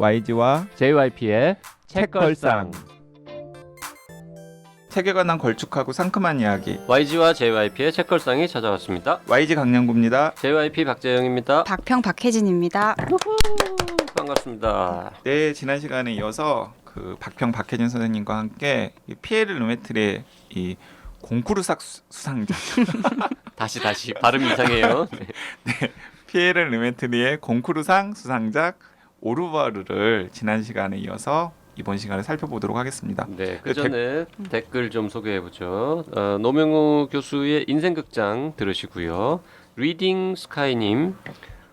YG와 JYP의 책걸상. 책에 관한 걸쭉하고 상큼한 이야기. YG와 JYP의 책걸상이 찾아왔습니다. YG 강량구입니다. JYP 박재영입니다. 박평 박혜진입니다. 반갑습니다. 네, 지난 시간에 이어서 그 박평 박혜진 선생님과 함께 이 피에르 르메트리의 이 공쿠르상 수상작 다시 발음이 이상해요. 피에르 르메트리의 공쿠르상 수상작 오르바르를 지난 시간에 이어서 이번 시간에 살펴보도록 하겠습니다. 네, 그 전에 댓글 좀 소개해보죠. 노명우 교수의 인생극장 들으시고요. 리딩 스카이님,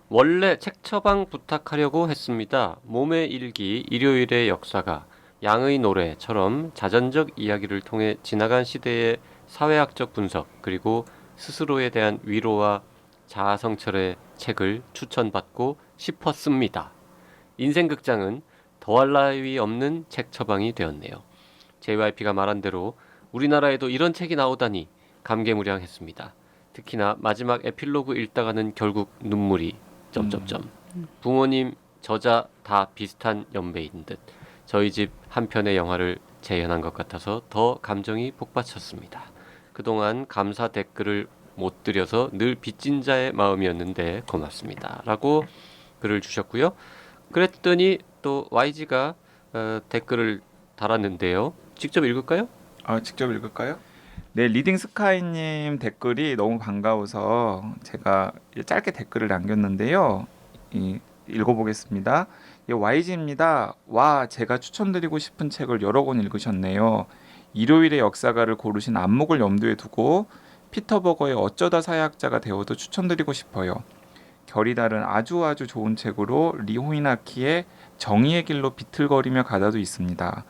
원래 책 처방 부탁하려고 했습니다. 몸의 일기, 일요일의 역사가, 양의 노래처럼 자전적 이야기를 통해 지나간 시대의 사회학적 분석, 그리고 스스로에 대한 위로와 자아 성찰의 책을 추천받고 싶었습니다. 인생극장은 더할 나위 없는 책 처방이 되었네요. JYP가 말한 대로 우리나라에도 이런 책이 나오다니 감개무량했습니다. 특히나 마지막 에필로그 읽다가는 결국 눈물이 부모님, 저자 다 비슷한 연배인 듯 저희 집 한 편의 영화를 재현한 것 같아서 더 감정이 복받쳤습니다. 그동안 감사 댓글을 못 드려서 늘 빚진 자의 마음이었는데 고맙습니다. 라고 글을 주셨고요. 그랬더니 또 YG가 댓글을 달았는데요. 직접 읽을까요? 직접 읽을까요? 네, 리딩 스카이님 댓글이 너무 반가워서 제가 짧게 댓글을 남겼는데요. 읽어보겠습니다. YG입니다. 와, 제가 추천드리고 싶은 책을 여러 권 읽으셨네요. 일요일의 역사가를 고르신 안목을 염두에 두고 피터 버거의 어쩌다 사회학자가 되어도 추천드리고 싶어요. 결이 다른 아주 좋은 책으로 리호이나키의 정의의 길로 비틀거리며 가다도 있습니다.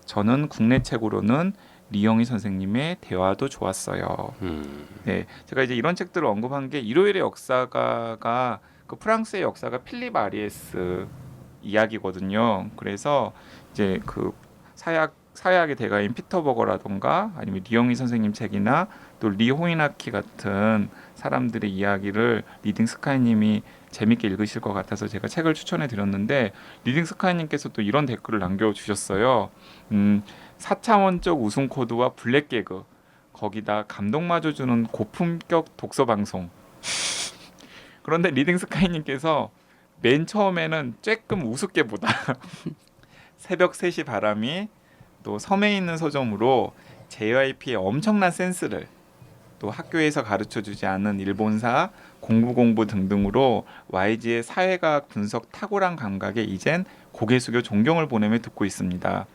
저는 국내 책으로는 리영희 선생님의 대화도 좋았어요. 네, 제가 이제 이런 책들을 언급한 게 일요일의 역사가가 그 프랑스의 역사가 필립 아리에스 이야기거든요. 그래서 이제 그 사회학의 대가인 피터 버거라던가 아니면 리영희 선생님 책이나 또 리호이나키 같은 사람들의 이야기를 리딩 스카이님이 재밌게 읽으실 것 같아서 제가 책을 추천해 드렸는데 리딩 스카이님께서 또 이런 댓글을 남겨주셨어요. 4차원적 웃음 코드와 블랙 개그, 거기다 감동마저 주는 고품격 독서 방송. 그런데 리딩 스카이님께서 맨 처음에는 쬐끔 우습게 보다 새벽 3시 바람이, 또 섬에 있는 서점으로 JYP의 엄청난 센스를, 또 학교에서 가르쳐주지 않은 일본사, 공부 등등으로 YG의 사회과학 분석 탁월한 감각에 이젠 고개 숙여 존경을 보내며 듣고 있습니다.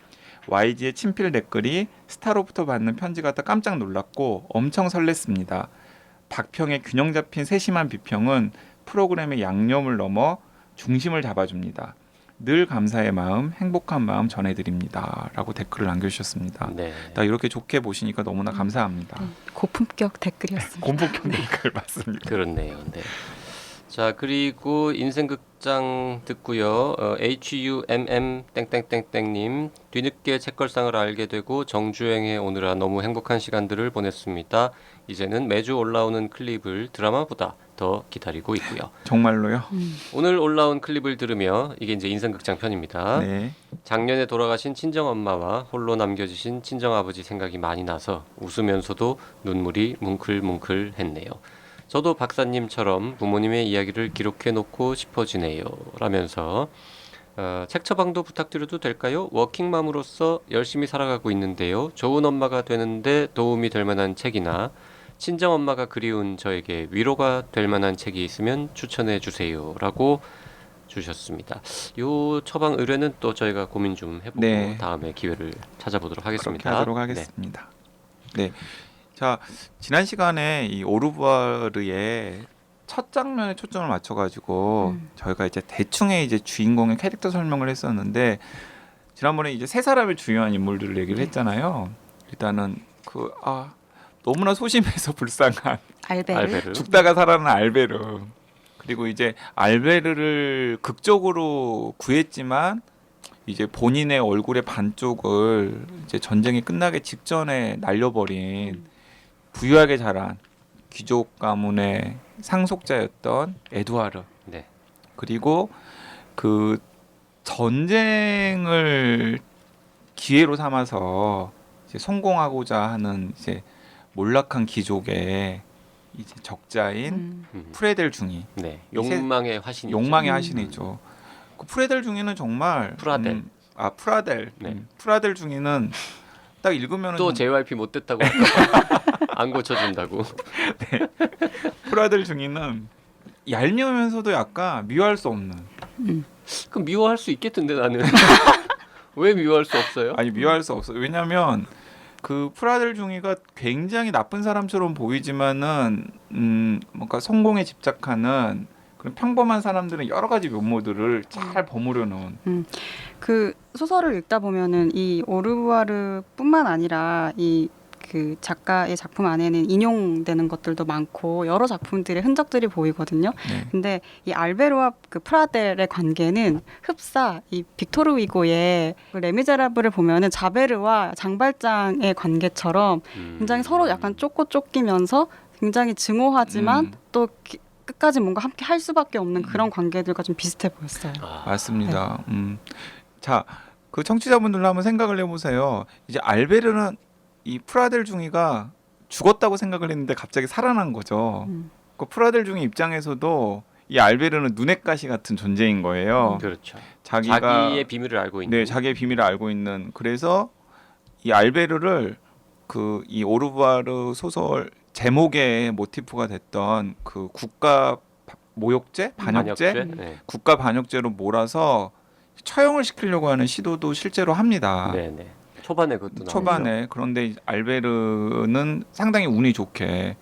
YG의 친필 댓글이 스타로부터 받는 편지 같아 깜짝 놀랐고 엄청 설렜습니다. 박평의 균형 잡힌 세심한 비평은 프로그램의 양념을 넘어 중심을 잡아줍니다. 늘 감사의 마음, 행복한 마음 전해드립니다. 라고 댓글을 남겨주셨습니다. 네. 나 이렇게 좋게 보시니까 너무나 감사합니다. 고품격 댓글이었습니다. 고품격 댓글 맞습니다. 그렇네요. 네. 자, 그리고 인생극장 듣고요. HUMM 땡땡땡땡님, 뒤늦게 책걸상을 알게 되고 정주행해 오느라 너무 행복한 시간들을 보냈습니다. 이제는 매주 올라오는 클립을 드라마보다 더 기다리고 있고요. 정말로요? 오늘 올라온 클립을 들으며, 이게 이제 인생극장 편입니다. 네. 작년에 돌아가신 친정엄마와 홀로 남겨지신 친정아버지 생각이 많이 나서 웃으면서도 눈물이 뭉클뭉클했네요. 저도 박사님처럼 부모님의 이야기를 기록해놓고 싶어지네요. 라면서 책 처방도 부탁드려도 될까요? 워킹맘으로서 열심히 살아가고 있는데요. 좋은 엄마가 되는데 도움이 될 만한 책이나 친정엄마가 그리운 저에게 위로가 될 만한 책이 있으면 추천해 주세요. 라고 주셨습니다. 요 처방 의뢰는 또 저희가 고민 좀 해보고 다음에 기회를 찾아보도록 하겠습니다. 그렇게 하도록 하겠습니다. 네. 자, 지난 시간에 이 오르바르의 첫 장면에 초점을 맞춰가지고 저희가 이제 대충의 이제 주인공의 캐릭터 설명을 했었는데, 지난번에 이제 세 사람의 중요한 인물들을 얘기를 했잖아요. 일단은 너무나 소심해서 불쌍한 알베르. 죽다가 살아난 알베르, 그리고 이제 알베르를 극적으로 구했지만 이제 본인의 얼굴의 반쪽을 이제 전쟁이 끝나기 직전에 날려버린 부유하게 자란 귀족 가문의 상속자였던 에두아르. 네. 그리고 그 전쟁을 기회로 삼아서 이제 성공하고자 하는 이제 몰락한 귀족의 이제 적자인 프레델 중이 네. 욕망의 화신이죠. 욕망의 화신이죠. 그 프레델 중이는 정말 프라델. 프라델. 네. 프라델 중이는 딱 읽으면은 또 JYP 못 됐다고 할까 봐. 안 고쳐준다고. 프라델 중이는 얄미우면서도 약간 미워할 수 없는. 그럼 미워할 수 있겠던데 나는. 왜 미워할 수 없어요? 아니 미워할 수 없어요. 왜냐하면 그 프라델 중이가 굉장히 나쁜 사람처럼 보이지만은 뭔가 성공에 집착하는 그런 평범한 사람들은 여러 가지 면모들을 잘 버무려 놓은. 그 소설을 읽다 보면은 이 오르부아르뿐만 아니라 이 그 작가의 작품 안에는 인용되는 것들도 많고 여러 작품들의 흔적들이 보이거든요. 네. 근데 이 알베르와 그 프라델의 관계는 흡사 이 빅토르 위고의 그 레미제라블을 보면은 자베르와 장발장의 관계처럼 굉장히 서로 약간 쫓기면서 굉장히 증오하지만 또 끝까지 뭔가 함께 할 수밖에 없는 그런 관계들과 좀 비슷해 보였어요. 맞습니다. 자, 그 청취자분들도 한번 생각을 해보세요. 이제 알베르는 이 프라델 중이가 죽었다고 생각을 했는데 갑자기 살아난 거죠. 그 프라델 중이 입장에서도 이 알베르는 눈엣 가시 같은 존재인 거예요. 그렇죠. 자기가 자기의 비밀을 알고 있는. 네, 자기의 비밀을 알고 있는. 그래서 이 알베르를 그 이 오르부아르 소설 제목의 모티프가 됐던 그 국가 모욕죄, 반역죄, 네. 국가 반역죄로 몰아서 처형을 시키려고 하는 시도도 실제로 합니다. 네네. 초반에 그것도 나오죠. 초반에. 그런데 알베르는 상당히 운이 좋게.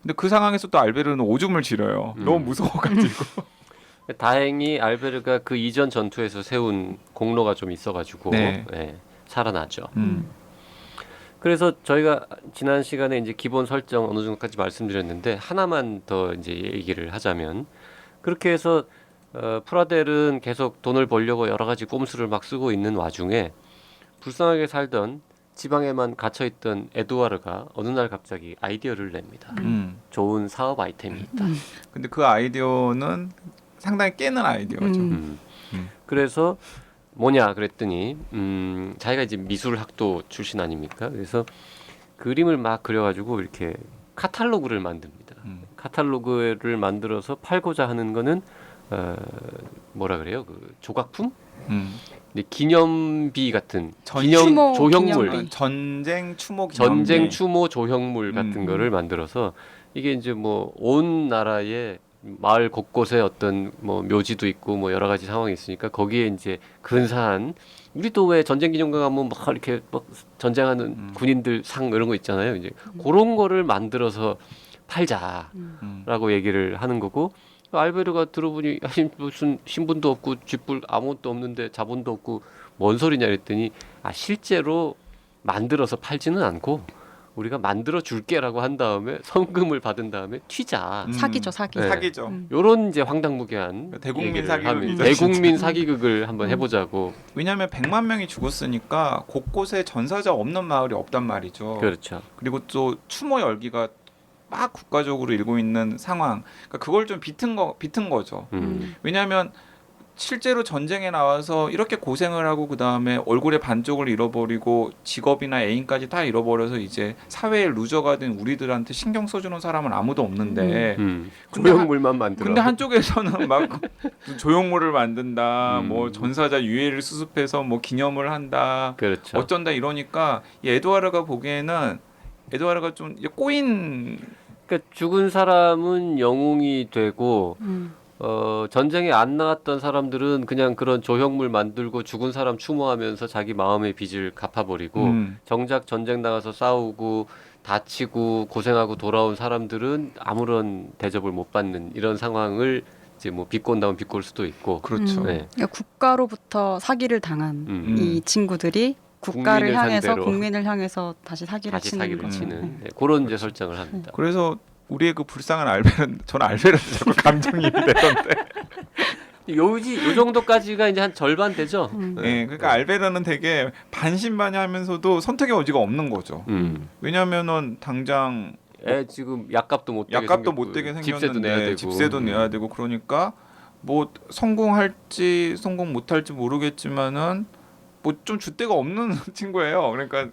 근데 그 상황에서 또 알베르는 오줌을 지려요. 너무 무서워가지고. 다행히 알베르가 그 이전 전투에서 세운 공로가 좀 있어가지고 네. 네, 살아나죠. 음. 그래서 저희가 지난 시간에 이제 기본 설정 어느 정도까지 말씀드렸는데 하나만 더 이제 얘기를 하자면 그렇게 해서 프라델은 계속 돈을 벌려고 여러 가지 꼼수를 막 쓰고 있는 와중에 불쌍하게 살던 지방에만 갇혀있던 에두아르가 어느 날 갑자기 아이디어를 냅니다. 좋은 사업 아이템이 있다. 근데 그 아이디어는 상당히 깨는 아이디어죠. 그래서 뭐냐 그랬더니 자기가 이제 미술학도 출신 아닙니까? 그래서 그림을 막 그려가지고 이렇게 카탈로그를 만듭니다. 카탈로그를 만들어서 팔고자 하는 거는 뭐라 그래요? 그 조각품? 근데 기념비 같은 기념 조형물, 기념비. 전쟁 추모 전쟁 추모 조형물 같은 거를 만들어서 이게 이제 뭐 온 나라의 마을 곳곳에 어떤 뭐 묘지도 있고 뭐 여러 가지 상황이 있으니까 거기에 이제 근사한 우리도 왜 전쟁 기념관 가면 막 이렇게 막 전쟁하는 군인들 상 이런 거 있잖아요. 이제 그런 거를 만들어서 팔자라고 얘기를 하는 거고 알베르가 들어보니 아니 무슨 신분도 없고 쥐뿔 아무것도 없는데 자본도 없고 뭔 소리냐 그랬더니 실제로 만들어서 팔지는 않고 우리가 만들어 줄게라고 한 다음에 성금을 받은 다음에 튀자. 사기죠, 사기. 네. 사기죠. 요런 이제 황당무계한 대국민 얘기를 사기극이죠, 하면 대국민 사기극을 한번 해보자고. 왜냐하면 100만 명이 죽었으니까 곳곳에 전사자 없는 마을이 없단 말이죠. 그렇죠. 그리고 또 추모 열기가 막 국가적으로 일고 있는 상황. 그러니까 그걸 좀 비튼 거죠. 왜냐하면 실제로 전쟁에 나와서 이렇게 고생을 하고 그 다음에 얼굴의 반쪽을 잃어버리고 직업이나 애인까지 다 잃어버려서 이제 사회의 루저가 된 우리들한테 신경 써주는 사람은 아무도 없는데 조형물만 만들어. 근데 한쪽에서는 막 조형물을 만든다, 뭐 전사자 유해를 수습해서 뭐 기념을 한다, 그렇죠. 어쩐다 이러니까 이 에드와르가 보기에는 에드와르가 좀 이제 꼬인. 그러니까 죽은 사람은 영웅이 되고 전쟁에 안 나왔던 사람들은 그냥 그런 조형물 만들고 죽은 사람 추모하면서 자기 마음의 빚을 갚아버리고 정작 전쟁 나가서 싸우고 다치고 고생하고 돌아온 사람들은 아무런 대접을 못 받는 이런 상황을 이제 뭐 비꼰다면 비꼴 수도 있고. 그렇죠. 네. 그러니까 국가로부터 사기를 당한 이 친구들이 국가를 국민을 향해서 상대로. 국민을 향해서 다시 사기를 치는 거. 치는 네, 그런 이제 설정을 합니다. 그래서 우리의 그 불쌍한 알베르, 저는 알베르한테 자꾸 감정이입이 되던데. 요 정도까지가 이제 한 절반 되죠. 네, 그러니까 알베르는 되게 반신반의하면서도 선택의 여지가 없는 거죠. 왜냐하면은 당장 지금 약값도 못 되게 약값도 생겼고, 못 되게 집세도 내야 생겼는데 되고 집세도 내야 되고 그러니까 뭐 성공할지 성공 못할지 모르겠지만은 뭐 좀 줏대가 없는 친구예요. 그러니까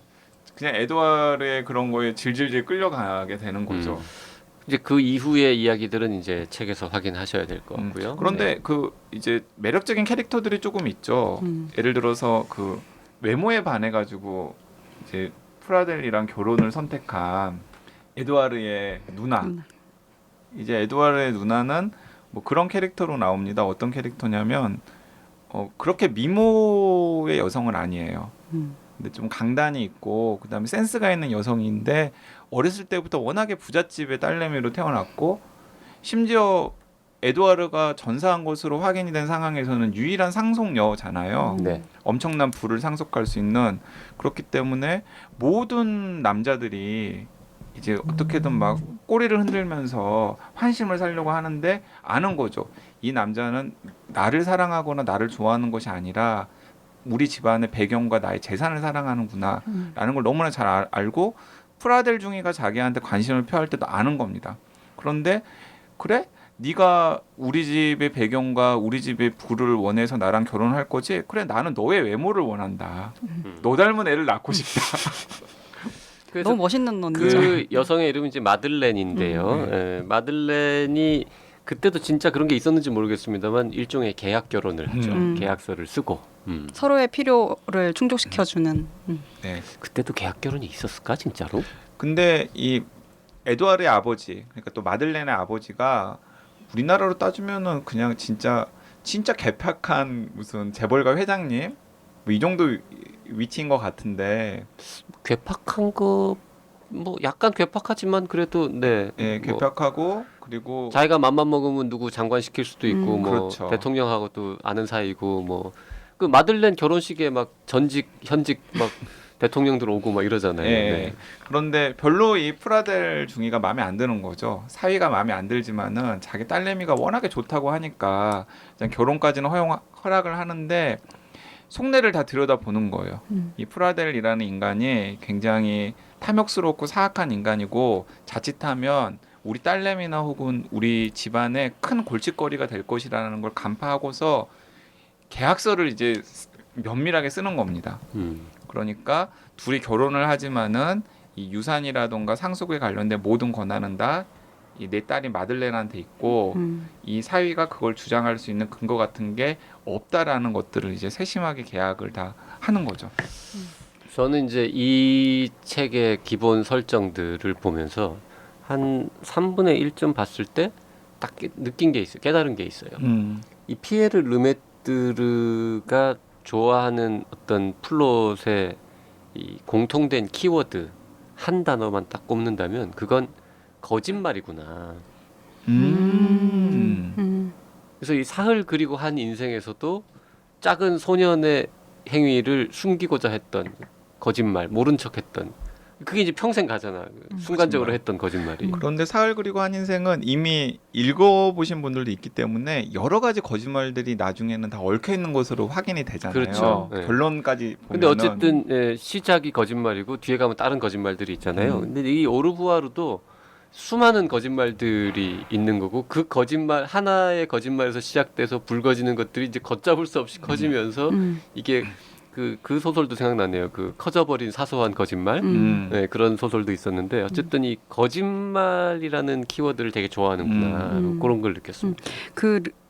그냥 에드와르의 그런 거에 질질질 끌려가게 되는 거죠. 이제 그 이후의 이야기들은 이제 책에서 확인하셔야 될 것 같고요. 그런데 네. 그 이제 매력적인 캐릭터들이 조금 있죠. 예를 들어서 그 외모에 반해가지고 이제 프라델이랑 결혼을 선택한 에드와르의 누나. 이제 에드와르의 누나는 뭐 그런 캐릭터로 나옵니다. 어떤 캐릭터냐면 그렇게 미모의 여성은 아니에요. 근데 좀 강단이 있고 그다음에 센스가 있는 여성인데 어렸을 때부터 워낙에 부잣집의 딸내미로 태어났고 심지어 에드와르가 전사한 것으로 확인이 된 상황에서는 유일한 상속녀잖아요. 네. 엄청난 부를 상속할 수 있는. 그렇기 때문에 모든 남자들이 이제 어떻게든 막 꼬리를 흔들면서 환심을 사려고 하는데 아는 거죠. 이 남자는 나를 사랑하거나 나를 좋아하는 것이 아니라 우리 집안의 배경과 나의 재산을 사랑하는구나 라는 걸 너무나 잘 알고 프라델 중이가 자기한테 관심을 표할 때도 아는 겁니다. 그런데 그래? 네가 우리 집의 배경과 우리 집의 부를 원해서 나랑 결혼할 거지? 그래, 나는 너의 외모를 원한다. 너 닮은 애를 낳고 싶다. 그래서 너무 멋있는 언니죠. 그 여성의 이름은 이제 마들렌인데요. 예, 마들렌이 그때도 진짜 그런 게 있었는지 모르겠습니다만 일종의 계약 결혼을 하죠. 계약서를 쓰고. 서로의 필요를 충족시켜주는. 네. 그때도 계약 결혼이 있었을까 진짜로? 근데 이 에드와르의 아버지, 그러니까 또 마들렌의 아버지가 우리나라로 따지면은 그냥 진짜 개팍한 무슨 재벌가 회장님 뭐 이 정도 위치인 것 같은데. 괴팍한 거 뭐 약간 괴팍하지만 그래도 네. 예, 뭐 개팍하고 그리고 자기가 맘만 먹으면 누구 장관 시킬 수도 있고 뭐 그렇죠. 대통령하고도 아는 사이고 뭐 그 마들렌 결혼식에 막 전직 현직 막 대통령들 오고 막 이러잖아요. 예. 네. 그런데 별로 이 프라델 중이가 마음에 안 드는 거죠. 사위가 마음에 안 들지만은 자기 딸내미가 워낙에 좋다고 하니까 그냥 결혼까지는 허락을 하는데 속내를 다 들여다보는 거예요. 이 프라델이라는 인간이 굉장히 탐욕스럽고 사악한 인간이고 자칫하면 우리 딸내미나 혹은 우리 집안의 큰 골칫거리가 될 것이라는 걸 간파하고서 계약서를 이제 면밀하게 쓰는 겁니다. 그러니까 둘이 결혼을 하지만은 이 유산이라던가 상속에 관련된 모든 권한은 다 이 내 딸이 마들렌한테 있고 이 사위가 그걸 주장할 수 있는 근거 같은 게 없다라는 것들을 이제 세심하게 계약을 다 하는 거죠. 저는 이제 이 책의 기본 설정들을 보면서 한 3분의 1쯤 봤을 때 딱 느낀 게 있어요. 깨달은 게 있어요. 이 피에르 르메뜨르가 좋아하는 어떤 플롯의 이 공통된 키워드 한 단어만 딱 꼽는다면 그건 거짓말이구나. 그래서 이 사흘 그리고 한 인생에서도 작은 소년의 행위를 숨기고자 했던 거짓말, 모른 척했던 그게 이제 평생 가잖아. 순간적으로 거짓말. 했던 거짓말이. 그런데 사흘 그리고 한 인생은 이미 읽어보신 분들도 있기 때문에 여러 가지 거짓말들이 나중에는 다 얽혀 있는 것으로 확인이 되잖아요. 그렇죠. 네. 결론까지 보면은. 근데 어쨌든 예, 시작이 거짓말이고 뒤에 가면 다른 거짓말들이 있잖아요. 근데 이 오르부아르도 수많은 거짓말들이 있는 거고 그 거짓말 하나의 거짓말에서 시작돼서 붉어지는 것들이 이제 걷잡을 수 없이 커지면서 이게 그 소설도 생각나네요. 그 커져버린 사소한 거짓말. 네, 그런 소설도 있었는데 어쨌든 이 거짓말이라는 키워드를 되게 좋아하는구나 그런 걸 느꼈습니다.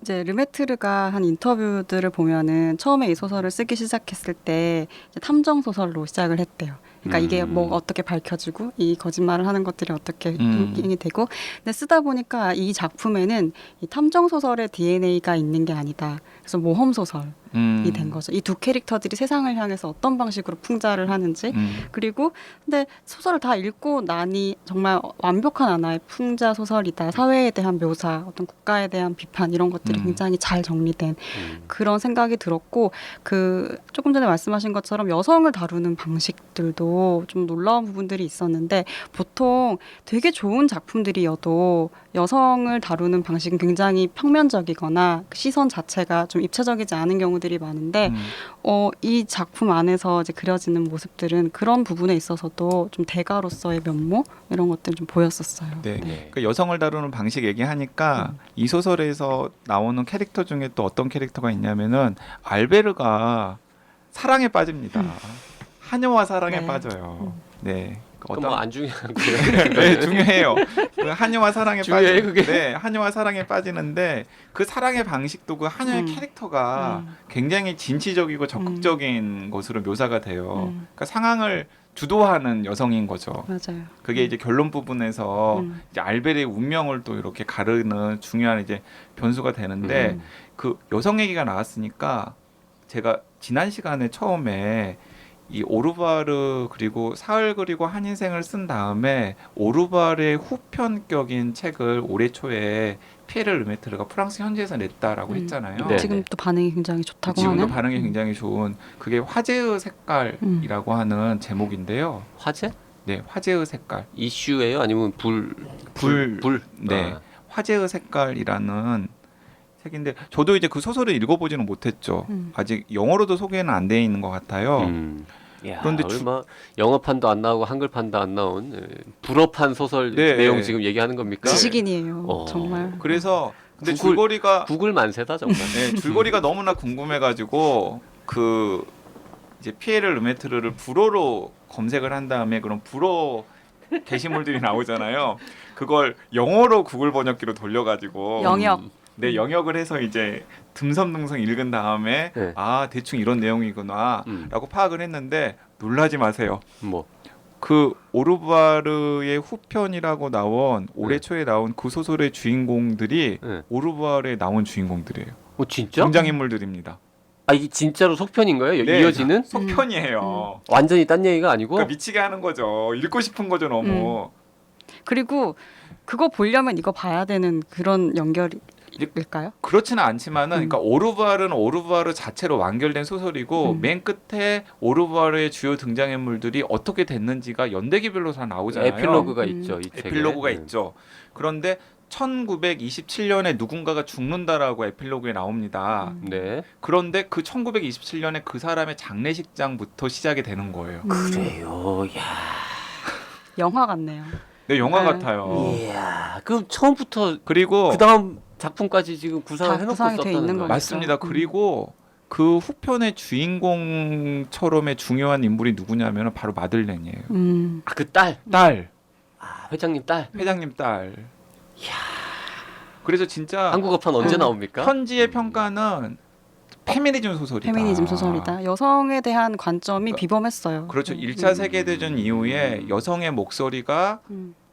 이제 르메트르가 한 인터뷰들을 보면은 처음에 이 소설을 쓰기 시작했을 때 이제 탐정 소설로 시작을 했대요. 그러니까 이게 뭐 어떻게 밝혀지고 이 거짓말을 하는 것들이 어떻게 인이 되고 근데 쓰다 보니까 이 작품에는 이 탐정 소설의 DNA가 있는 게 아니다. 그래서 모험 소설이 된 거죠. 이 두 캐릭터들이 세상을 향해서 어떤 방식으로 풍자를 하는지 그리고 근데 소설을 다 읽고 나니 정말 완벽한 하나의 풍자 소설이다. 사회에 대한 묘사, 어떤 국가에 대한 비판 이런 것들이 굉장히 잘 정리된 그런 생각이 들었고 그 조금 전에 말씀하신 것처럼 여성을 다루는 방식들도 좀 놀라운 부분들이 있었는데 보통 되게 좋은 작품들이어도 여성을 다루는 방식은 굉장히 평면적이거나 그 시선 자체가 좀 입체적이지 않은 경우들이 경우들이 많은데 음. 이 작품 안에서 이제 그려지는 모습들은 그런 부분에 있어서도 좀 대가로서의 면모 이런 것들 좀 보였었어요. 네. 네. 그 여성을 다루는 방식 얘기하니까 이 소설에서 나오는 캐릭터 중에 또 어떤 캐릭터가 있냐면은 알베르가 사랑에 빠집니다. 하녀와 사랑에 네. 빠져요. 네. 그건 뭐안 중요한 거예요. 네, 중요해요. 그 하녀와 사랑에 중요해, 그게? 네, 하녀와 사랑에 빠지는데 그 사랑의 방식도 그 하녀의 캐릭터가 굉장히 진취적이고 적극적인 것으로 묘사가 돼요. 그러니까 상황을 주도하는 여성인 거죠. 맞아요. 그게 이제 결론 부분에서 이제 알베르의 운명을 또 이렇게 가르는 중요한 이제 변수가 되는데 그 여성 얘기가 나왔으니까 제가 지난 시간에 처음에 이 오르바르 그리고 사흘 그리고 한 인생을 쓴 다음에 오르바르의 후편격인 책을 올해 초에 피에르 르메트르가 프랑스 현지에서 냈다라고 했잖아요. 네. 지금 또 반응이 굉장히 좋다고 지금도 하는. 반응이 굉장히 좋은 그게 화재의 색깔이라고 하는 제목인데요. 화재? 네, 화재의 색깔. 이슈예요? 아니면 불? 네. 아. 화재의 색깔이라는 책인데 저도 이제 그 소설을 읽어보지는 못했죠. 아직 영어로도 소개는 안 돼 있는 것 같아요. 야, 그런데 얼마 영어판도 안 나오고 한글판도 안 나온 불어판 소설 네. 내용 지금 얘기하는 겁니까? 지식인이에요. 정말. 그래서 근데 구글- 줄거리가 구글 만세다 정말. 네, 줄거리가 너무나 궁금해가지고 그 이제 피에르 르메트르를 불어로 검색을 한 다음에 그런 불어 게시물들이 나오잖아요. 그걸 영어로 구글 번역기로 돌려가지고 영역. 네, 영역을 해서 이제 듬성듬성 읽은 다음에 네. 아 대충 이런 내용이구나라고 파악을 했는데 놀라지 마세요. 뭐 그 오르바르의 후편이라고 나온 올해 네. 초에 나온 그 소설의 주인공들이 네. 오르바르에 나온 주인공들이에요. 진짜? 등장인물들입니다. 아 이게 진짜로 속편인 거예요? 네. 이어지는? 속편이에요. 완전히 딴 얘기가 아니고? 그러니까 미치게 하는 거죠. 읽고 싶은 거죠 너무. 그리고 그거 보려면 이거 봐야 되는 그런 연결일까요? 그렇지는 않지만은 그러니까 오르바르는 오르바르 자체로 완결된 소설이고 맨 끝에 오르바르의 주요 등장인물들이 어떻게 됐는지가 연대기별로 다 나오잖아요. 에필로그가 있죠. 이 책에. 에필로그가 네. 있죠. 그런데 1927년에 누군가가 죽는다라고 에필로그에 나옵니다. 네. 그런데 그 1927년에 그 사람의 장례식장부터 시작이 되는 거예요. 그래요. 야. 영화 같네요. 네, 영화 네. 같아요. 이야. 그럼 처음부터 그리고 그 다음 작품까지 지금 구상을 다 해놓고 구상이 돼 썼다는 있는 거예요. 거죠. 맞습니다. 그리고 그 후편의 주인공처럼의 중요한 인물이 누구냐면 바로 마들렌이에요. 아, 그 딸. 딸, 아, 회장님 딸. 회장님 딸. 그래서 진짜 한국어판 언제 나옵니까? 현지의 평가는 페미니즘 소설이다. 페미니즘 소설이다. 여성에 대한 관점이 비범했어요. 그렇죠. 1차 세계대전 이후에 여성의 목소리가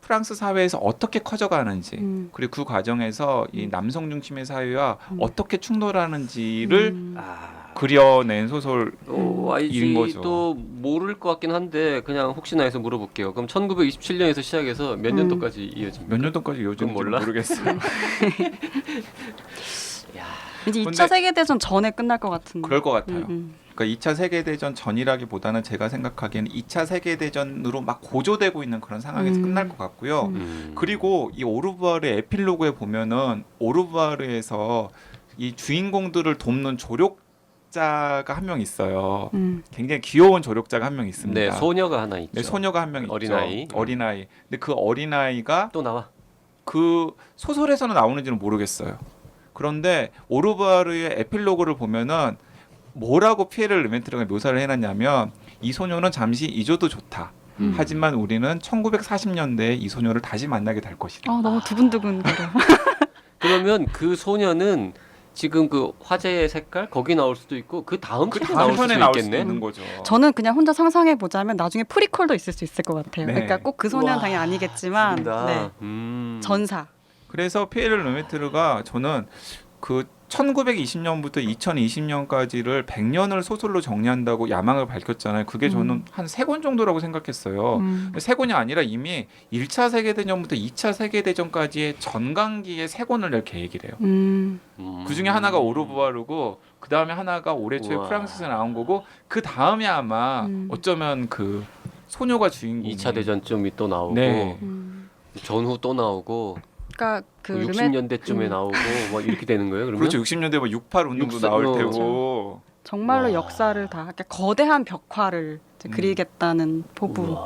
프랑스 사회에서 어떻게 커져가는지 그리고 그 과정에서 이 남성 중심의 사회와 어떻게 충돌하는지를 아, 그려낸 소설. YG 거죠. 또 모를 것 같긴 한데 그냥 혹시나 해서 물어볼게요. 그럼 1927년에서 시작해서 몇 년도까지 이어집니까? 몇 년도까지 요즘 몰라? 모르겠어요. 이제 근데- 2차 세계대전 전에 끝날 것 같은데. 그럴 것 같아요. 음. 그러니까 2차 세계대전 전이라기보다는 제가 생각하기에는 2차 세계대전으로 막 고조되고 있는 그런 상황에서 끝날 것 같고요. 그리고 이 오르부아르의 에필로그에 보면은 오르부아르에서 이 주인공들을 돕는 조력자가 한 명 있어요. 굉장히 귀여운 조력자가 한 명 있습니다. 네, 소녀가 하나 있죠. 네, 소녀가 한 명 있죠. 어린아이. 어린아이. 근데 그 어린아이가 또 나와. 그 소설에서는 나오는지는 모르겠어요. 그런데 오르바르의 에필로그를 보면은 뭐라고 피에르 르메트르가 묘사를 해놨냐면 이 소녀는 잠시 잊어도 좋다. 하지만 우리는 1940년대에 이 소녀를 다시 만나게 될 것이다. 너무 두근두근 거려. 그러면 그 소녀는 지금 그 화제의 색깔 거기 나올 수도 있고 그 다음 그 책에 다음 나올 편에 수도 나올 수도 있겠네. 있는 거죠. 저는 그냥 혼자 상상해 보자면 나중에 프리퀄도 있을 수 있을 것 같아요. 네. 그러니까 꼭 그 소녀는 우와, 당연히 아니겠지만 죽인다. 네. 전사. 그래서 피에르 르메트르가 저는 그 1920년부터 2020년까지를 100년을 소설로 정리한다고 야망을 밝혔잖아요. 그게 저는 한 3권 정도라고 생각했어요. 3권이 아니라 이미 1차 세계대전부터 2차 세계대전까지의 전강기의 3권을 낼 계획이래요. 그 중에 하나가 오르부아르고 그 다음에 하나가 올해 초에 우와. 프랑스에서 나온 거고 그 다음에 아마 어쩌면 그 소녀가 주인공. 2차 대전쯤이 또 나오고 네. 전후 또 나오고 그러니까 그 60년대쯤에 나오고 막 이렇게 되는 거예요. 그러면 그렇죠. 60년대 뭐 68 운동도 육사- 나올 어. 테고. 정말로 와. 역사를 다 이렇게 거대한 벽화를 이제 그리겠다는 포부네요.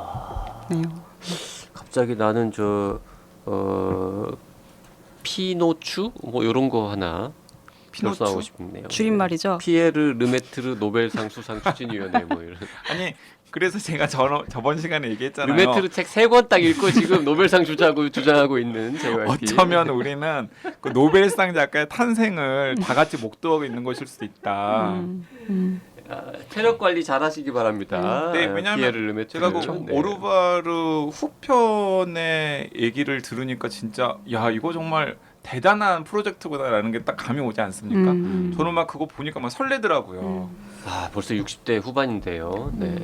갑자기 나는 피노추 뭐 이런 거 하나 피노추? 필사하고 싶네요. 줄임말이죠. 피에르 르메트르 노벨상 수상 추진위원회 뭐 이런. 아니 그래서 제가 저번 시간에 얘기했잖아요. 르메트르 책 3권 딱 읽고 지금 노벨상 주장하고 있는 JYP. 어쩌면 우리는 그 노벨상 작가의 탄생을 다 같이 목도하고 있는 것일 수도 있다. 체력 관리 잘하시기 바랍니다. 네, 왜냐하면 피에르 르메트르. 제가 그 오르바르 후편의 얘기를 들으니까 진짜 야 이거 정말 대단한 프로젝트구나라는 게 딱 감이 오지 않습니까? 저는 막 그거 보니까 막 설레더라고요. 벌써 60대 후반인데요. 네.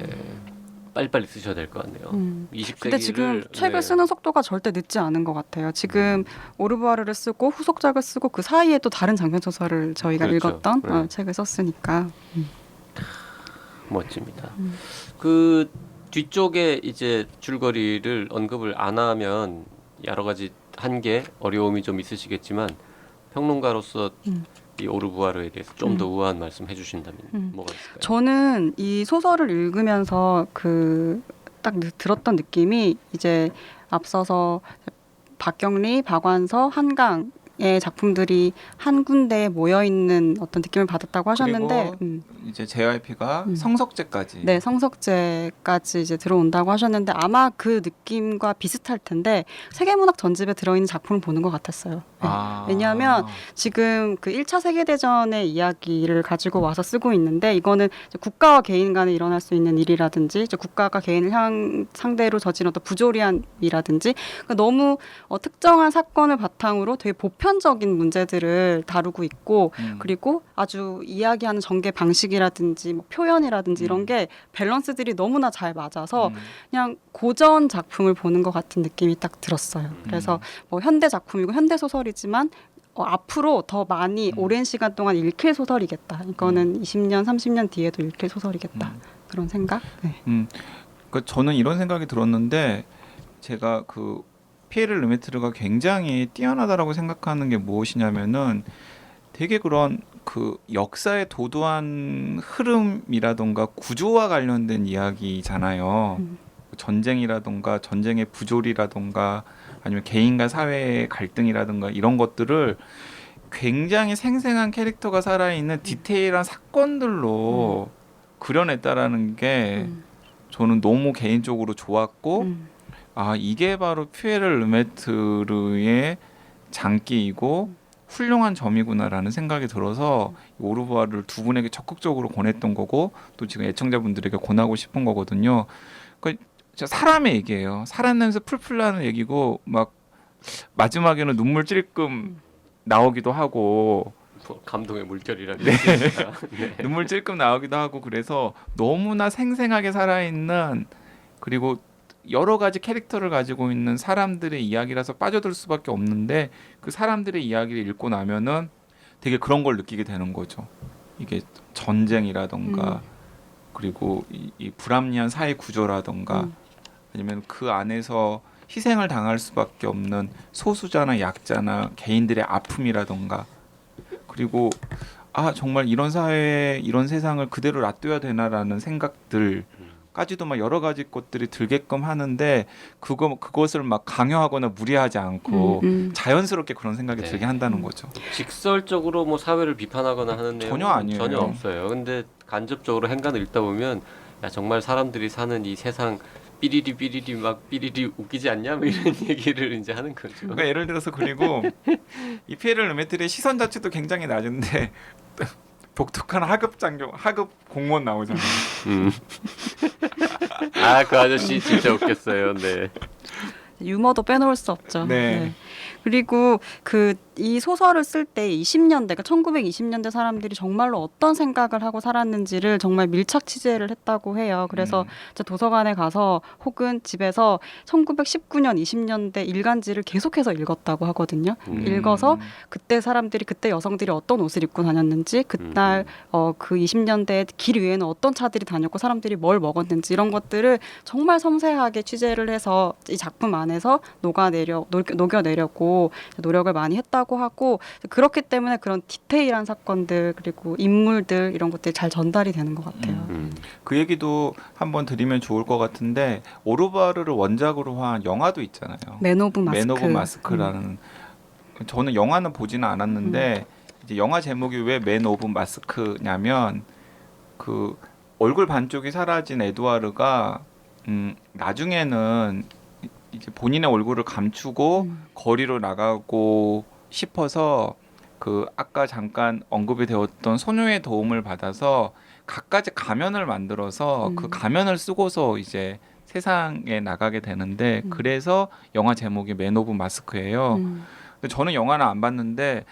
빨리빨리 쓰셔야 될 것 같네요. 20세기를 근데 지금 책을 쓰는 속도가 절대 늦지 않은 것 같아요. 지금 오르부아르를 쓰고 후속작을 쓰고 그 사이에 또 다른 장편 소설을 저희가 그렇죠. 읽었던 네. 책을 썼으니까. 멋집니다. 그 뒤쪽에 이제 줄거리를 언급을 안 하면 여러 가지 한계, 어려움이 좀 있으시겠지만 평론가로서 이 오르부아르에 대해서 좀 더 우아한 말씀 해주신다면 뭐가 있을까요? 저는 이 소설을 읽으면서 그 딱 들었던 느낌이 이제 앞서서 박경리, 박완서, 한강의 작품들이 한 군데에 모여 있는 어떤 느낌을 받았다고 하셨는데, 이제 JYP가 성석제까지. 네, 성석제까지 이제 들어온다고 하셨는데 아마 그 느낌과 비슷할 텐데 세계문학 전집에 들어있는 작품을 보는 것 같았어요. 네. 아. 왜냐하면 지금 그 1차 세계대전의 이야기를 가지고 와서 쓰고 있는데 이거는 이제 국가와 개인 간에 일어날 수 있는 일이라든지 이제 국가가 개인을 상대로 저지른 어떤 부조리한 일이라든지 그러니까 너무 특정한 사건을 바탕으로 되게 보편적인 문제들을 다루고 있고 그리고 아주 이야기하는 전개 방식이라든지 뭐 표현이라든지 이런 게 밸런스들이 너무나 잘 맞아서 그냥 고전 작품을 보는 것 같은 느낌이 딱 들었어요. 그래서 뭐 현대 작품이고 현대 소설이지만 앞으로 더 많이 오랜 시간 동안 읽힐 소설이겠다. 이거는 20년, 30년 뒤에도 읽힐 소설이겠다. 그런 생각? 네. 그 저는 이런 생각이 들었는데 제가 그 피에르 르메트르가 굉장히 뛰어나다라고 생각하는 게 무엇이냐면은 되게 그런 그 역사의 도도한 흐름이라던가 구조와 관련된 이야기잖아요. 전쟁이라던가 전쟁의 부조리라던가 아니면 개인과 사회의 갈등이라든가 이런 것들을 굉장히 생생한 캐릭터가 살아있는 디테일한 사건들로 그려냈다라는 게 저는 너무 개인적으로 좋았고 아 이게 바로 피에르 르메트르의 장기이고 훌륭한 점이구나라는 생각이 들어서 오르부아르를 두 분에게 적극적으로 권했던 거고 또 지금 애청자분들에게 권하고 싶은 거거든요. 그러니까 사람의 얘기예요. 살아내면서 풀풀 나는 얘기고 막 마지막에는 눈물 찔끔 나오기도 하고 뭐 감동의 물결이라는 네. 네. 눈물 찔끔 나오기도 하고 그래서 너무나 생생하게 살아있는 그리고 여러 가지 캐릭터를 가지고 있는 사람들의 이야기라서 빠져들 수밖에 없는데 그 사람들의 이야기를 읽고 나면은 되게 그런 걸 느끼게 되는 거죠. 이게 전쟁이라던가 그리고 이 불합리한 사회 구조라던가 아니면 그 안에서 희생을 당할 수밖에 없는 소수자나 약자나 개인들의 아픔이라던가 그리고 아 정말 이런 사회에 이런 세상을 그대로 놔둬야 되나라는 생각들까지도 막 여러 가지 것들이 들게끔 하는데 그것을 막 강요하거나 무리하지 않고 자연스럽게 그런 생각이 네. 들게 한다는 거죠. 직설적으로 뭐 사회를 비판하거나 하는 내용 전혀 아니에요. 전혀 없어요. 근데 간접적으로 행간을 읽다 보면 야 정말 사람들이 사는 이 세상 삐리리 막 삐리리 웃기지 않냐 뭐 이런 얘기를 이제 하는 거죠. 그러니까 예를 들어서 그리고 이 피에르 르메트르의 시선 자체도 굉장히 낮은데 독특한 하급 공무원 나오잖아요. 아 그 아저씨 진짜 웃겼어요. 네. 유머도 빼놓을 수 없죠. 네. 그리고 그 이 소설을 쓸 때 20년대, 그러니까 1920년대 사람들이 정말로 어떤 생각을 하고 살았는지를 정말 밀착 취재를 했다고 해요. 그래서 이제 도서관에 가서 혹은 집에서 1919년, 20년대 일간지를 계속해서 읽었다고 하거든요. 읽어서 그때 사람들이, 그때 여성들이 어떤 옷을 입고 다녔는지, 그날 그 20년대 길 위에는 어떤 차들이 다녔고 사람들이 뭘 먹었는지 이런 것들을 정말 섬세하게 취재를 해서 이 작품 안에서 녹여내려고 노력을 많이 했다고 하고, 그렇기 때문에 그런 디테일한 사건들 그리고 인물들 이런 것들이 잘 전달이 되는 것 같아요. 그 얘기도 한번 드리면 좋을 것 같은데 오르바르를 원작으로 한 영화도 있잖아요. 맨 오브 마스크. 맨 오브 마스크라는 저는 영화는 보지는 않았는데 이제 영화 제목이 왜 맨 오브 마스크냐면 그 얼굴 반쪽이 사라진 에드와르가 나중에는 이제 본인의 얼굴을 감추고 거리로 나가고 싶어서 그 아까 잠깐 언급이 되었던 소녀의 도움을 받아서 갖가지 가면을 만들어서 그 가면을 쓰고서 이제 세상에 나가게 되는데 그래서 영화 제목이 맨 오브 마스크예요. 근데 저는 영화는 안 봤는데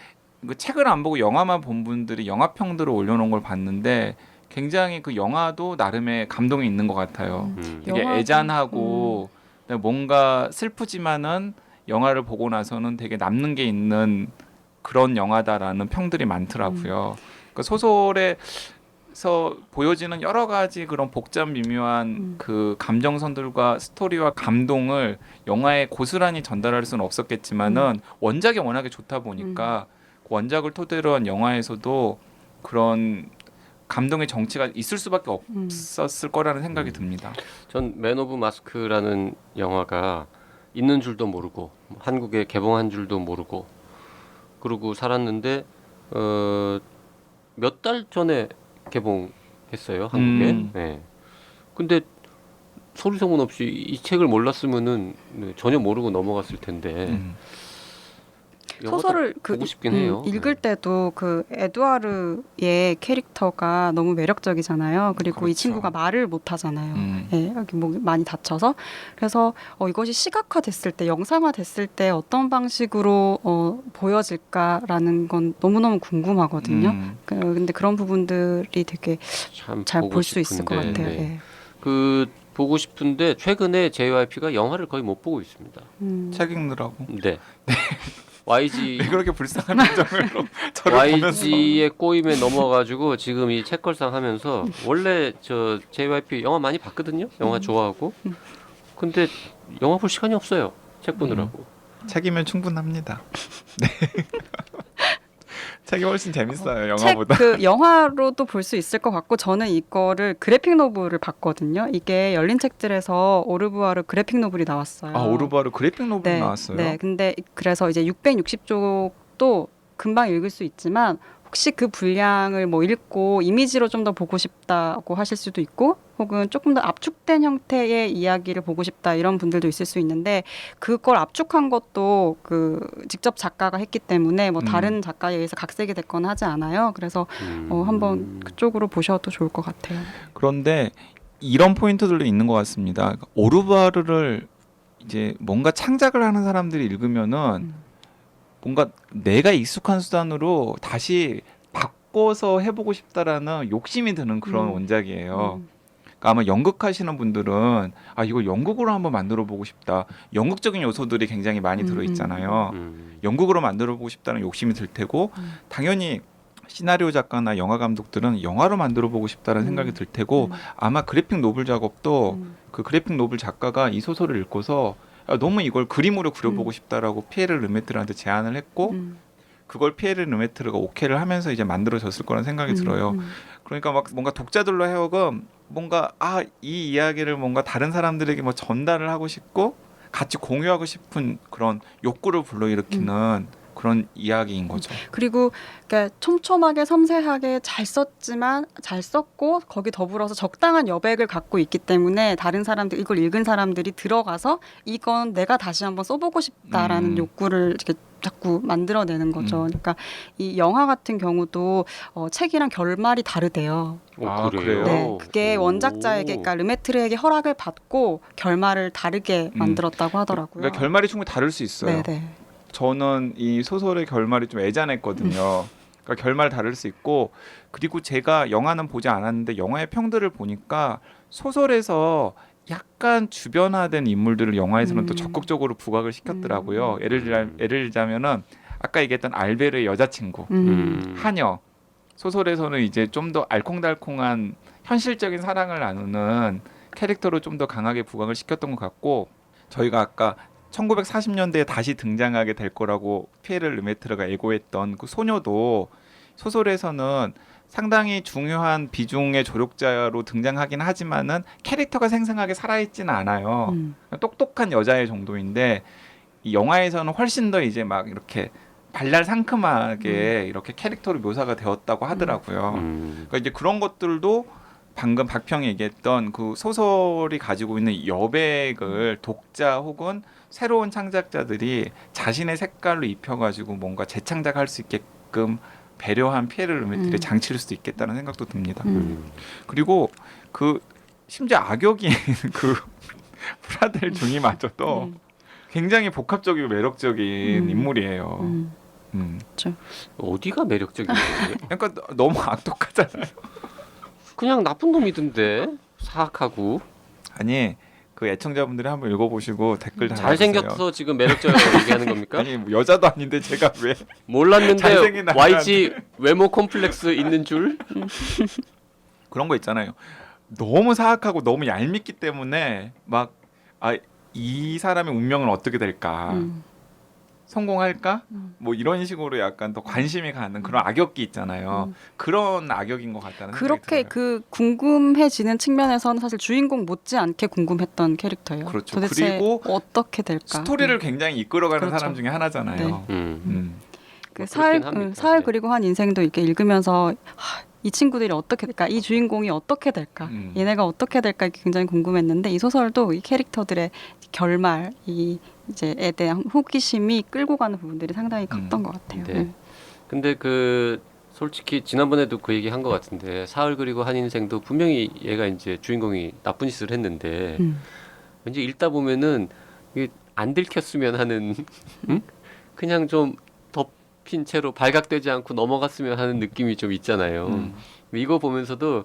그 책을 안 보고 영화만 본 분들이 영화 평들을 올려놓은 걸 봤는데 굉장히 그 영화도 나름의 감동이 있는 것 같아요. 되게 영화도, 애잔하고 뭔가 슬프지만은 영화를 보고 나서는 되게 남는 게 있는 그런 영화다라는 평들이 많더라고요. 그 소설에서 보여지는 여러 가지 그런 복잡 미묘한 그 감정선들과 스토리와 감동을 영화에 고스란히 전달할 수는 없었겠지만은 원작이 워낙에 좋다 보니까 그 원작을 토대로 한 영화에서도 그런 감동의 정치가 있을 수밖에 없었을 거라는 생각이 듭니다. 전 맨 오브 마스크라는 영화가 있는 줄도 모르고 한국에 개봉한 줄도 모르고 그러고 살았는데 몇 달 전에 개봉했어요, 한국에. 네. 근데 소리 소문 없이 이 책을 몰랐으면은 전혀 모르고 넘어갔을 텐데. 소설을 보고 싶긴 해요. 읽을 때도 그 에드와르의 캐릭터가 너무 매력적이잖아요. 그리고 그렇죠. 이 친구가 말을 못 하잖아요. 예, 여기 뭐 많이 다쳐서. 그래서 이것이 시각화 됐을 때, 영상화 됐을 때 어떤 방식으로 보여질까라는 건 너무너무 궁금하거든요. 근데 그런 부분들이 되게 참 잘 보고 볼 수 있을 것 싶은데, 같아요. 네. 예. 그 보고 싶은데 최근에 JYP가 영화를 거의 못 보고 있습니다. 책 읽느라고. 네. YG 왜 그렇게 불쌍한 표정으로 저를 보면서 YG의 꼬임에 넘어가지고 지금 이 책걸상 하면서 원래 저 JYP 영화 많이 봤거든요. 영화 좋아하고. 근데 영화 볼 시간이 없어요. 책 보느라고. 책이면 충분합니다. 네. 책이 훨씬 재밌어요, 영화보다. 그 영화로도 볼 수 있을 것 같고, 저는 이거를 그래픽 노블을 봤거든요. 이게 열린 책들에서 오르부아르 그래픽 노블이 나왔어요. 아, 오르바르 그래픽 노블 나왔어요? 네, 근데 그래서 이제 660쪽도 금방 읽을 수 있지만 혹시 그 분량을 뭐 읽고 이미지로 좀 더 보고 싶다고 하실 수도 있고, 혹은 조금 더 압축된 형태의 이야기를 보고 싶다 이런 분들도 있을 수 있는데, 그걸 압축한 것도 그 직접 작가가 했기 때문에 뭐 다른 작가에 의해서 각색이 됐거나 하지 않아요. 그래서 한번 그쪽으로 보셔도 좋을 것 같아요. 그런데 이런 포인트들도 있는 것 같습니다. 오르바르를 이제 뭔가 창작을 하는 사람들이 읽으면은 뭔가 내가 익숙한 수단으로 다시 바꿔서 해보고 싶다라는 욕심이 드는 그런 원작이에요. 그러니까 아마 연극하시는 분들은 아 이거 연극으로 한번 만들어보고 싶다. 연극적인 요소들이 굉장히 많이 들어있잖아요. 연극으로 만들어보고 싶다는 욕심이 들 테고 당연히 시나리오 작가나 영화 감독들은 영화로 만들어보고 싶다는 생각이 들 테고 아마 그래픽 노블 작업도 그 그래픽 노블 작가가 이 소설을 읽고서 너무 이걸 그림으로 그려보고 싶다라고 피에르 르메트르한테 제안을 했고 그걸 피에르 르메트르가 오케이를 하면서 이제 만들어졌을 거라는 생각이 들어요. 그러니까 막 뭔가 독자들로 하여금 뭔가 이 이야기를 뭔가 다른 사람들에게 뭐 전달을 하고 싶고 같이 공유하고 싶은 그런 욕구를 불러일으키는 그런 이야기인 거죠. 그리고 그러니까 촘촘하게 섬세하게 잘 썼지만 잘 썼고 거기 더불어서 적당한 여백을 갖고 있기 때문에 다른 사람들, 이걸 읽은 사람들이 들어가서 이건 내가 다시 한번 써보고 싶다라는 욕구를 이렇게 자꾸 만들어내는 거죠. 그러니까 이 영화 같은 경우도 책이랑 결말이 다르대요. 그래요? 네, 그게 원작자에게, 그러니까 르메트르에게 허락을 받고 결말을 다르게 만들었다고 하더라고요. 그러니까 결말이 충분히 다를 수 있어요. 네. 저는 이 소설의 결말이 좀 애잔했거든요. 그러니까 결말 다를 수 있고 그리고 제가 영화는 보지 않았는데 영화의 평들을 보니까 소설에서 약간 주변화된 인물들을 영화에서는 또 적극적으로 부각을 시켰더라고요. 예를 들자면은 아까 얘기했던 알베르의 여자친구 하녀 소설에서는 이제 좀 더 알콩달콩한 현실적인 사랑을 나누는 캐릭터로 좀 더 강하게 부각을 시켰던 것 같고 저희가 아까 1940년대에 다시 등장하게 될 거라고 피에르 르메트르가 예고했던 그 소녀도 소설에서는 상당히 중요한 비중의 조력자로 등장하긴 하지만은 캐릭터가 생생하게 살아있지는 않아요. 똑똑한 여자의 정도인데 이 영화에서는 훨씬 더 이제 막 이렇게 발랄 상큼하게 이렇게 캐릭터로 묘사가 되었다고 하더라고요. 그러니까 이제 그런 것들도 방금 박평이 얘기했던 그 소설이 가지고 있는 여백을 독자 혹은 새로운 창작자들이 자신의 색깔로 입혀가지고 뭔가 재창작할 수 있게끔 배려한 피에르 르메트르의 장치일 수도 있겠다는 생각도 듭니다. 그리고 그 심지어 악역인 그 프라델 중이마저도 굉장히 복합적이고 매력적인 인물이에요. 그렇죠. 어디가 매력적인 거예요? 그러니까 너무 악독하잖아요. 그냥 나쁜 놈이던데 사악하고 아니 그 애청자분들이 한번 읽어보시고 댓글 달아주세요. 잘생겨서 지금 매력적이라고 얘기하는 겁니까? 아니 뭐 여자도 아닌데 제가 왜 몰랐는데 잘생긴 남자한테- YG 외모 콤플렉스 있는 줄? 그런 거 있잖아요. 너무 사악하고 너무 얄밉기 때문에 막 이 사람의 운명은 어떻게 될까? 성공할까? 뭐 이런 식으로 약간 더 관심이 가는 그런 악역기 있잖아요. 그런 악역인 것 같다는 그렇게 생각이 들어요. 그 궁금해지는 측면에서는 사실 주인공 못지않게 궁금했던 캐릭터예요. 그렇죠. 도대체 그리고 어떻게 될까? 스토리를 굉장히 이끌어가는 그렇죠. 사람 중에 하나잖아요. 그 뭐 사흘 그렇긴 합니다. 사흘 네. 그리고 한 인생도 이렇게 읽으면서 이 친구들이 어떻게 될까? 이 주인공이 어떻게 될까? 얘네가 어떻게 될까? 이게 굉장히 궁금했는데 이 소설도 이 캐릭터들의 결말, 이제에 대한 호기심이 끌고 가는 부분들이 상당히 컸던 것 같아요. 네. 근데 그 솔직히 지난번에도 그 얘기 한 것 같은데 사흘 그리고 한 인생도 분명히 얘가 이제 주인공이 나쁜 짓을 했는데 왠지 읽다 보면은 이게 안 들켰으면 하는 그냥 좀 덮인 채로 발각되지 않고 넘어갔으면 하는 느낌이 좀 있잖아요. 이거 보면서도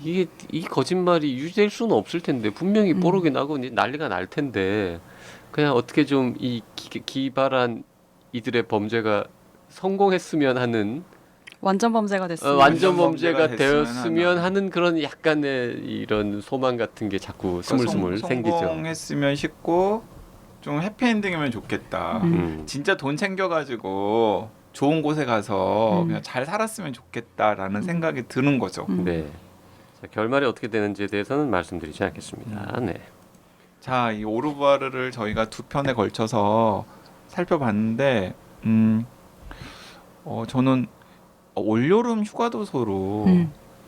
이게 이 거짓말이 유지될 수는 없을 텐데 분명히 뽀록이 나고 이제 난리가 날 텐데 그냥 어떻게 좀 이 기발한 이들의 범죄가 성공했으면 하는 완전 범죄가 됐어요. 완전 범죄가 범죄가 됐으면 되었으면 하는 그런 약간의 이런 소망 같은 게 자꾸 스물스물 생기죠. 성공했으면 싶고 좀 해피엔딩이면 좋겠다. 진짜 돈 챙겨가지고 좋은 곳에 가서 그냥 잘 살았으면 좋겠다라는 생각이 드는 거죠. 네. 자, 결말이 어떻게 되는지에 대해서는 말씀드리지 않겠습니다. 네. 자, 이 오르부아르를 저희가 두 편에 걸쳐서 살펴봤는데, 저는 올여름 휴가도서로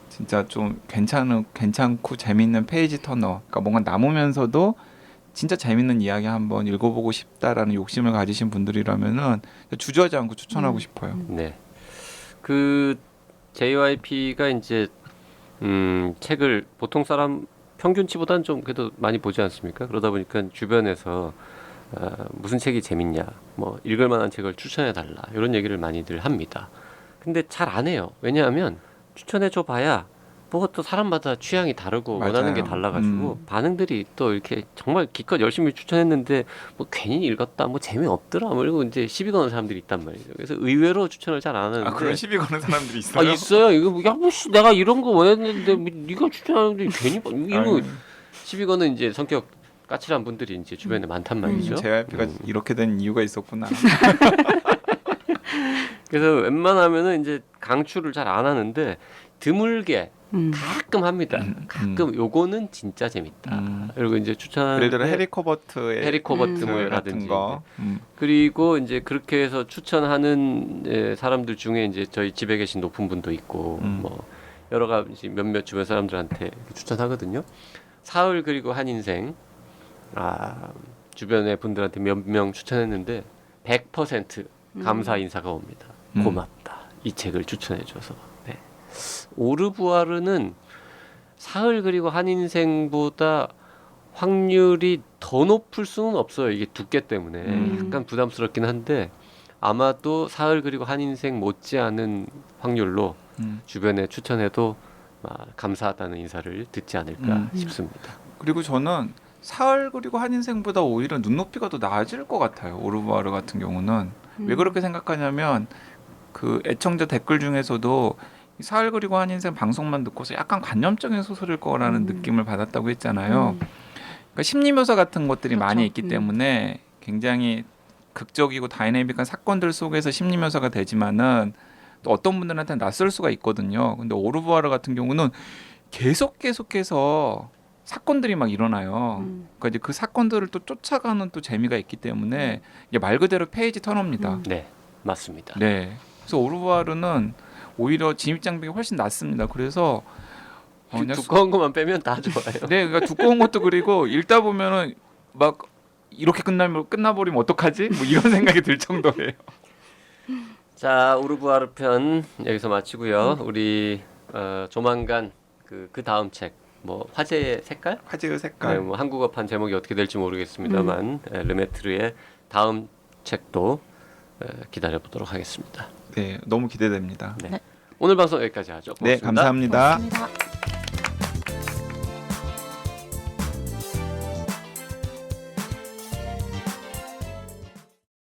진짜 좀 괜찮고 재밌는 페이지 터너, 그러니까 뭔가 남으면서도 진짜 재밌는 이야기 한번 읽어보고 싶다라는 욕심을 가지신 분들이라면은 주저하지 않고 추천하고 싶어요. 네. 그 JYP가 이제 책을 보통 사람 평균치보다는 좀 그래도 많이 보지 않습니까? 그러다 보니까 주변에서 무슨 책이 재밌냐, 뭐 읽을 만한 책을 추천해 달라 이런 얘기를 많이들 합니다. 근데 잘 안 해요. 왜냐하면 추천해 줘 봐야 뭐 또 사람마다 취향이 다르고 맞아요. 원하는 게 달라가지고 반응들이 또 이렇게 정말 기껏 열심히 추천했는데 뭐 괜히 읽었다, 뭐 재미없더라, 뭐 이러고 이제 시비 거는 사람들이 있단 말이죠. 그래서 의외로 추천을 잘 안 하는데. 그런 시비 거는 사람들이 있어요? 있어요. 이거 뭐, 야, 뭐, 내가 이런 거 원했는데 뭐, 네가 추천하는데 괜히 이거 시비 거는 이제 성격 까칠한 분들이 이제 주변에 많단 말이죠. JYP가 이렇게 된 이유가 있었구나. 그래서 웬만하면은 이제 강추를 잘 안 하는데 드물게 가끔 합니다. 가끔 요거는 진짜 재밌다. 그리고 이제 추천하는 예를 들어 해리 코버트의 해리 코버트라든지 같은 거. 그리고 이제 그렇게 해서 추천하는 사람들 중에 이제 저희 집에 계신 높은 분도 있고 뭐 여러 가지 몇몇 주변 사람들한테 추천하거든요. 사흘 그리고 한 인생 주변의 분들한테 몇 명 추천했는데 100% 감사 인사가 옵니다. 고맙다. 이 책을 추천해줘서. 네. 오르부아르는 사흘 그리고 한 인생보다 확률이 더 높을 수는 없어요. 이게 두께 때문에 약간 부담스럽긴 한데 아마도 사흘 그리고 한인생 못지않은 확률로 주변에 추천해도 감사하다는 인사를 듣지 않을까 싶습니다. 그리고 저는 사흘 그리고 한인생보다 오히려 눈높이가 더 나아질 것 같아요. 오르부아르 같은 경우는 왜 그렇게 생각하냐면 그 애청자 댓글 중에서도 사흘 그리고 한인생 방송만 듣고서 약간 관념적인 소설일 거라는 느낌을 받았다고 했잖아요. 그러니까 심리 묘사 같은 것들이 그렇죠. 많이 있기 때문에 굉장히 극적이고 다이내믹한 사건들 속에서 심리 묘사가 되지만은 또 어떤 분들한테는 낯설 수가 있거든요. 근데 오르부아르 같은 경우는 계속해서 사건들이 막 일어나요. 그러니까 이제 그 사건들을 또 쫓아가는 또 재미가 있기 때문에 이게 말 그대로 페이지 턴업니다. 네, 맞습니다. 네. 그래서 오르부아르는 오히려 진입장벽이 훨씬 낮습니다. 그래서 그냥 두꺼운 것만 빼면 다 좋아요. 네, 그러니까 두꺼운 것도 그리고 읽다 보면은 막 이렇게 끝나버리면 어떡하지? 뭐 이런 생각이 들 정도예요. 자, 오르부아르 편 여기서 마치고요. 우리 조만간 그 다음 책, 뭐 화제의 색깔? 화제의 네, 색깔. 뭐 한국어판 제목이 어떻게 될지 모르겠습니다만 르메트르의 다음 책도 기다려 보도록 하겠습니다. 네, 너무 기대됩니다. 네. 오늘 방송 여기까지 하죠. 네, 고맙습니다. 감사합니다. 고맙습니다.